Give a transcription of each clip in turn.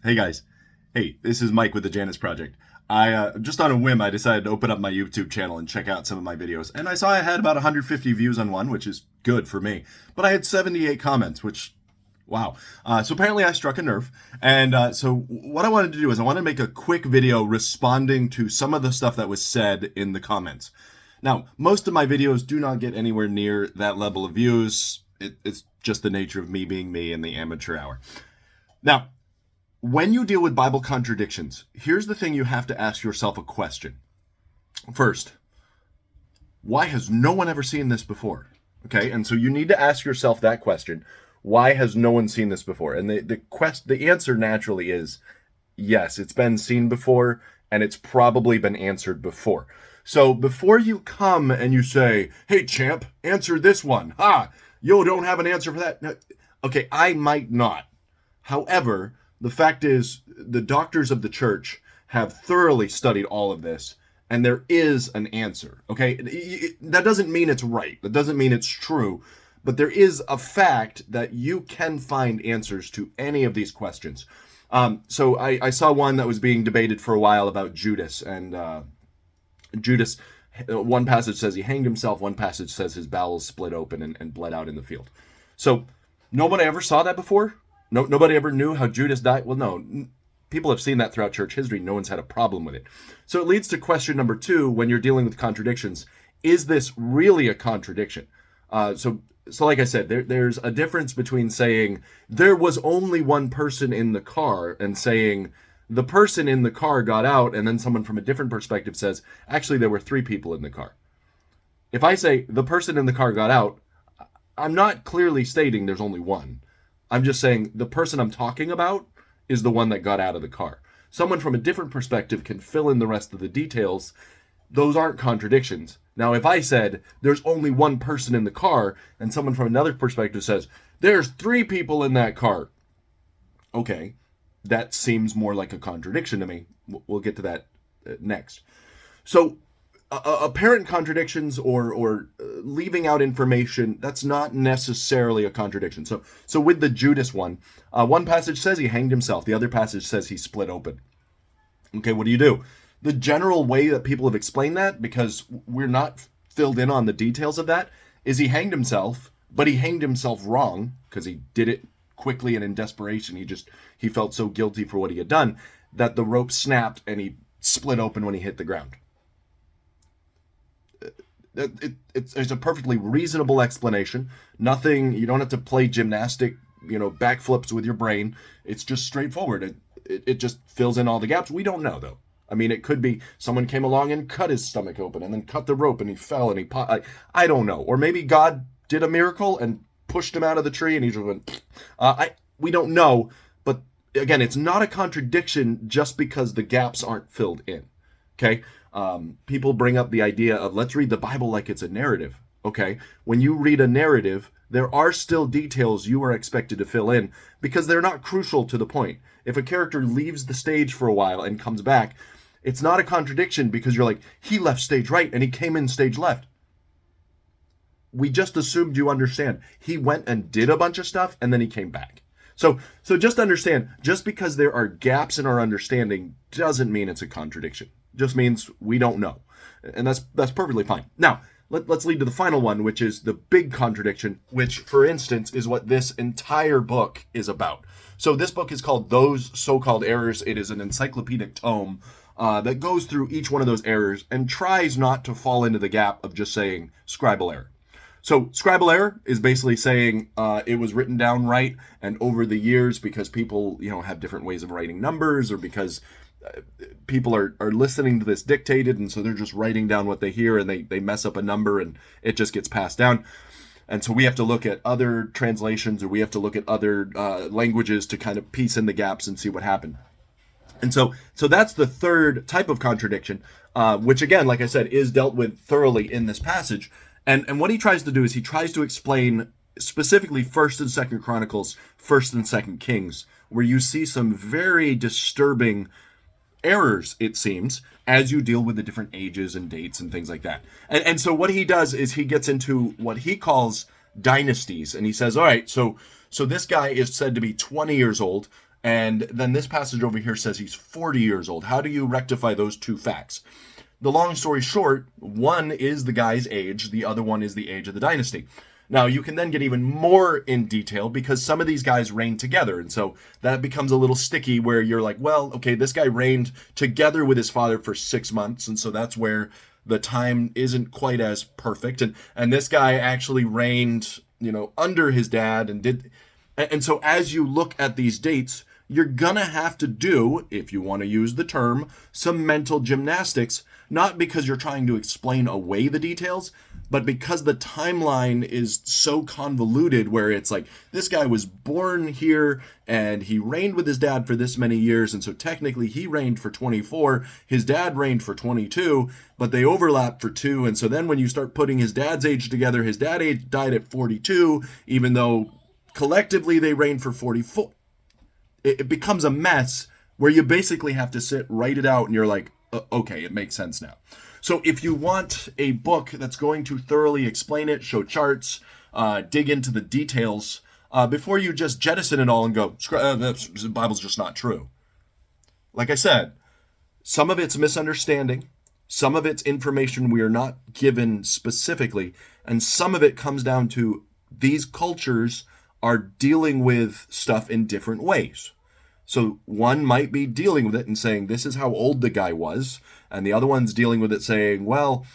Hey guys, hey, this is Mike with the Janus Project. I just on a whim, I decided to open up my YouTube channel and check out some of my videos, and I saw I had about 150 views on one, which is good for me. But I had 78 comments, which, wow. So apparently I struck a nerve, and so what I wanted to do is I wanted to make a quick video responding to some of the stuff that was said in the comments. Now, most of my videos do not get anywhere near that level of views. It's just the nature of me being me in the amateur hour. Now, when you deal with Bible contradictions, here's the thing: you have to ask yourself a question. First, why has no one ever seen this before? Okay, and so you need to ask yourself that question. Why has no one seen this before? And the answer naturally is yes, it's been seen before, and it's probably been answered before. So before you come and you say, "Hey champ, answer this one," you don't have an answer for that. No, okay, I might not. However, the fact is, the doctors of the church have thoroughly studied all of this, and there is an answer. Okay, that doesn't mean it's right. That doesn't mean it's true, but there is a fact that you can find answers to any of these questions. So I saw one that was being debated for a while about Judas, and Judas. One passage says he hanged himself. One passage says his bowels split open and bled out in the field. So nobody ever saw that before. No, nobody ever knew how Judas died. Well, no, people have seen that throughout church history. No one's had a problem with it. So it leads to question number two when you're dealing with contradictions: is this really a contradiction? So like I said, there's a difference between saying there was only one person in the car and saying the person in the car got out, and then someone from a different perspective says actually there were three people in the car. If I say the person in the car got out, I'm not clearly stating there's only one. I'm just saying the person I'm talking about is the one that got out of the car. Someone from a different perspective can fill in the rest of the details. Those aren't contradictions. Now, if I said there's only one person in the car and someone from another perspective says there's three people in that car, okay, that seems more like a contradiction to me. We'll get to that next. So apparent contradictions or leaving out information, that's not necessarily a contradiction. So with the Judas one, one passage says he hanged himself. The other passage says he split open. Okay, what do? The general way that people have explained that, because we're not filled in on the details of that, is he hanged himself, but he hanged himself wrong because he did it quickly and in desperation. He felt so guilty for what he had done that the rope snapped and he split open when he hit the ground. It's a perfectly reasonable explanation. Nothing, you don't have to play gymnastic, backflips with your brain. It's just straightforward. It just fills in all the gaps. We don't know, though. I mean, it could be someone came along and cut his stomach open and then cut the rope and he fell and I don't know. Or maybe God did a miracle and pushed him out of the tree and he just went, we don't know. But again, it's not a contradiction just because the gaps aren't filled in. Okay? People bring up the idea of let's read the Bible like it's a narrative. Okay, when you read a narrative, there are still details you are expected to fill in because they're not crucial to the point. If a character leaves the stage for a while and comes back, it's not a contradiction because you're like, he left stage right and he came in stage left. We just assumed you understand. He went and did a bunch of stuff and then he came back. So just understand, just because there are gaps in our understanding doesn't mean it's a contradiction. Just means we don't know. And that's perfectly fine. Now, let's lead to the final one, which is the big contradiction, which, for instance, is what this entire book is about. So this book is called Those So-Called Errors. It is an encyclopedic tome that goes through each one of those errors and tries not to fall into the gap of just saying scribal error. So scribal error is basically saying it was written down right, and over the years, because people have different ways of writing numbers, or because people are listening to this dictated, and so they're just writing down what they hear, and they mess up a number, and it just gets passed down. And so we have to look at other translations, or we have to look at other languages to kind of piece in the gaps and see what happened. And so that's the third type of contradiction, which again, like I said, is dealt with thoroughly in this passage. And what he tries to do is he tries to explain specifically 1st and 2nd Chronicles, 1st and 2nd Kings, where you see some very disturbing errors, it seems, as you deal with the different ages and dates and things like that. And so what he does is he gets into what he calls dynasties, and he says, all right, so this guy is said to be 20 years old, And then this passage over here says he's 40 years old. How do you rectify those two facts? The long story short, one is the guy's age, the other one is the age of the dynasty. Now, you can then get even more in detail because some of these guys reigned together. And so that becomes a little sticky where you're like, well, okay, this guy reigned together with his father for 6 months. And so that's where the time isn't quite as perfect. And this guy actually reigned, under his dad and did. And so as you look at these dates, you're gonna have to do, if you want to use the term, some mental gymnastics, not because you're trying to explain away the details, but because the timeline is so convoluted where it's like, this guy was born here and he reigned with his dad for this many years, and so technically he reigned for 24, his dad reigned for 22, but they overlap for 2, and so then when you start putting his dad's age together, his dad died at 42, even though collectively they reigned for 44. It becomes a mess where you basically have to write it out, and you're like, okay, it makes sense now. So if you want a book that's going to thoroughly explain it, show charts, dig into the details, before you just jettison it all and go, the Bible's just not true. Like I said, some of it's misunderstanding, some of it's information we are not given specifically, and some of it comes down to these cultures are dealing with stuff in different ways. So one might be dealing with it and saying, this is how old the guy was. And the other one's dealing with it saying, well,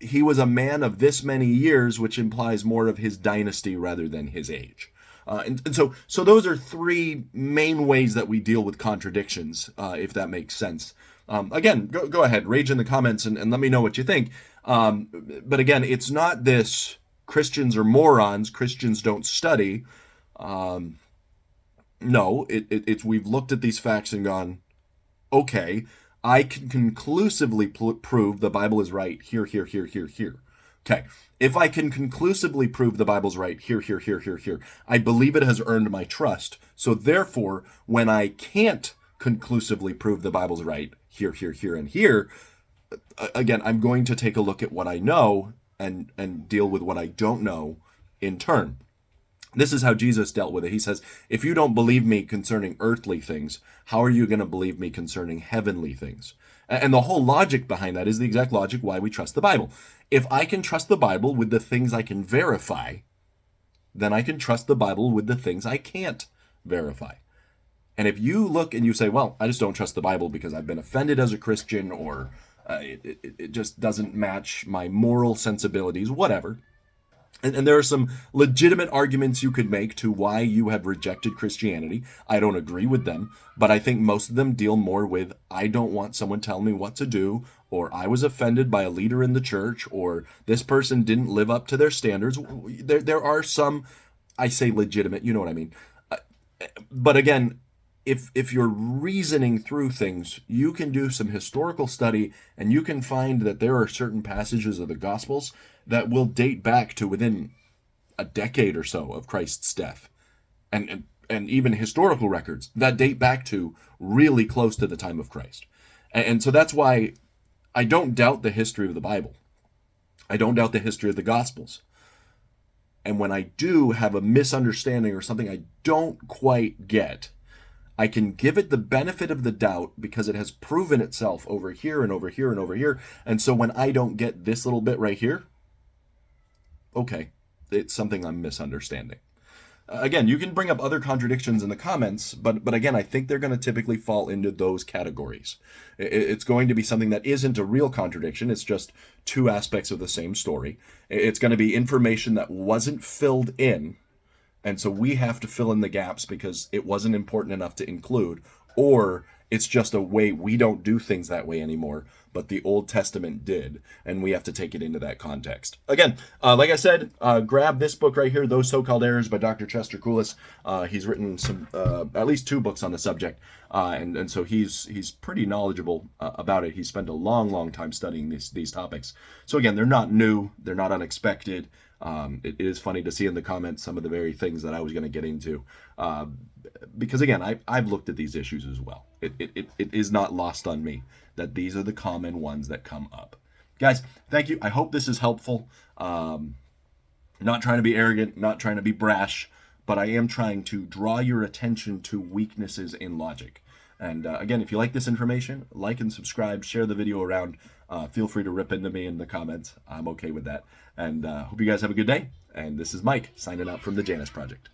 he was a man of this many years, which implies more of his dynasty rather than his age. And so those are 3 main ways that we deal with contradictions, if that makes sense. Again, go ahead, rage in the comments and let me know what you think. But again, it's not this Christians are morons, Christians don't study. No, it's we've looked at these facts and gone, okay, I can conclusively prove the Bible is right here, here, here, here, here. Okay, if I can conclusively prove the Bible's right here, here, here, here, here, I believe it has earned my trust. So therefore, when I can't conclusively prove the Bible's right here, here, here, and here, again, I'm going to take a look at what I know and deal with what I don't know in turn. This is how Jesus dealt with it. He says, if you don't believe me concerning earthly things, how are you going to believe me concerning heavenly things? And the whole logic behind that is the exact logic why we trust the Bible. If I can trust the Bible with the things I can verify, then I can trust the Bible with the things I can't verify. And if you look and you say, well, I just don't trust the Bible because I've been offended as a Christian, or it just doesn't match my moral sensibilities, whatever. And there are some legitimate arguments you could make to why you have rejected Christianity. I don't agree with them, but I think most of them deal more with, I don't want someone telling me what to do, or I was offended by a leader in the church, or this person didn't live up to their standards. There are some, I say legitimate, you know what I mean. But again, if you're reasoning through things, you can do some historical study and you can find that there are certain passages of the Gospels that will date back to within a decade or so of Christ's death. And even historical records that date back to really close to the time of Christ. And so that's why I don't doubt the history of the Bible. I don't doubt the history of the Gospels. And when I do have a misunderstanding or something I don't quite get, I can give it the benefit of the doubt because it has proven itself over here and over here and over here. And so when I don't get this little bit right here, okay, it's something I'm misunderstanding. Again, you can bring up other contradictions in the comments, but again, I think they're going to typically fall into those categories. It's going to be something that isn't a real contradiction. It's just 2 aspects of the same story. It's going to be information that wasn't filled in, and so we have to fill in the gaps because it wasn't important enough to include, or it's just a way we don't do things that way anymore, but the Old Testament did, and we have to take it into that context. Again, like I said, grab this book right here, Those So-Called Errors by Dr. Chester Koulis. He's written some, at least 2 books on the subject, and so he's pretty knowledgeable about it. He spent a long time studying these topics. So again, they're not new, they're not unexpected. It is funny to see in the comments some of the very things that I was going to get into, because again, I've looked at these issues as well. It is not lost on me that these are the common ones that come up. Guys, thank you. I hope this is helpful. Not trying to be arrogant, not trying to be brash, but I am trying to draw your attention to weaknesses in logic. And again, if you like this information, like and subscribe, share the video around. Feel free to rip into me in the comments. I'm okay with that. And hope you guys have a good day. And this is Mike signing out from the Janus Project.